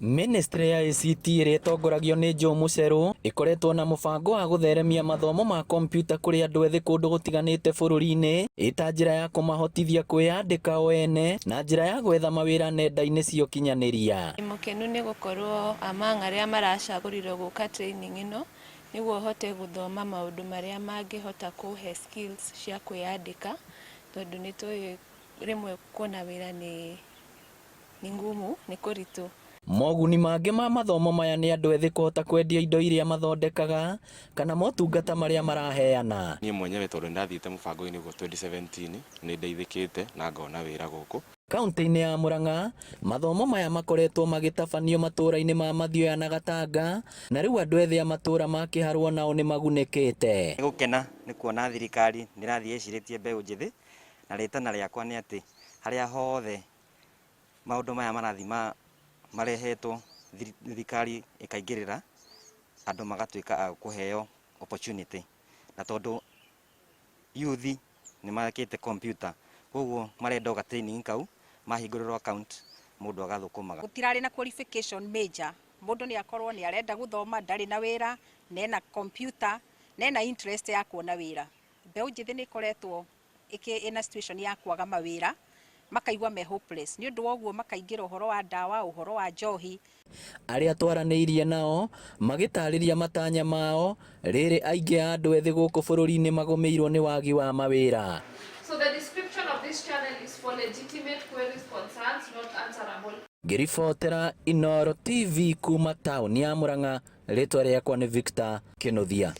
Ministry ya ICT ĩrĩa ĩtongoragio nĩ Joe Mucheru ĩkoretwo na mũbango wa gũtheremia mathomo ma kompyuta kũrĩ andũ ethĩ kũndũ gũtiganĩte bũrũri-inĩ, ĩta njĩra ya kũmahotithia kwĩyandĩka o ene na njĩra ya gwetha mawĩra nenda-inĩ cia ũkinyanĩria. Mũkenu nĩ gũkorwo among arĩa maracagũrirwo gũka training ĩno nĩguo hote gũthoma maũndũ marĩa mangĩhota kũhe skills cia kwĩyandĩka, tondũ nĩ tũĩ rĩmwe kuona wĩra nĩ ngumu, nĩ kũritũ. Moguni mangĩ ma mathomo maya nĩ andũ ethĩ kũhota kwendia indo iria mathondekaga kana motungata marĩa maraheana. Niĩ mwenyewe tondũ ndathiĩte mũbango-inĩ ũguo 2017 nĩ ndeithĩkĩte na ngona wĩra gũkũ. Kaunti-inĩ ya Murang'a, mathomo maya makoretwo magĩtabanio matũũra-inĩ ma Mathioya na Gatanga, na rĩu andũ ethĩ a matũũra ma Kĩharũa nao nĩ magunĩkĩte. Nĩ gũkena nĩ kuona thirikari nĩ rathiĩ ĩcirĩtie mbeũ njĩthĩ, na rĩtana rĩakwa nĩ atĩ harĩa hothe maũndũ maya marathima marehetwo thirikari ĩkaingĩrĩra, andũ magatuĩka a kũheo opportunity, na tondũ youth nĩ makĩte computer, koguo marenda ga training kau mahingũrĩrwo account mũndũ agathũkũmaga. Gũtirarĩ na qualification major, mũndũ nĩ akorwo nĩ arenda gũthoma, ndarĩ na wĩra, nena computer, nena interest ya kuona wĩra. Mbeũ njĩthĩ nĩ ĩkoretwo ĩna situation ya kwaga mawĩra, makaigua me hopeless, nĩ ũndũ woguo makaingĩra ũhoro wa ndawa, ũhoro wa njohi. Arĩa twaranĩirie nao magĩtarĩria matanya mao, rĩrĩ aingĩ a andũ ethĩ gũkũ bũrũri-inĩ magũmĩirwo nĩ wagi wa mawĩra. So the description of this channel is for legitimate queries, concerns not answerable. Ngĩribotera Inooro TV kuma taũni ya Murang'a, rĩtwa rĩakwa nĩ Victor Kĩnuthia.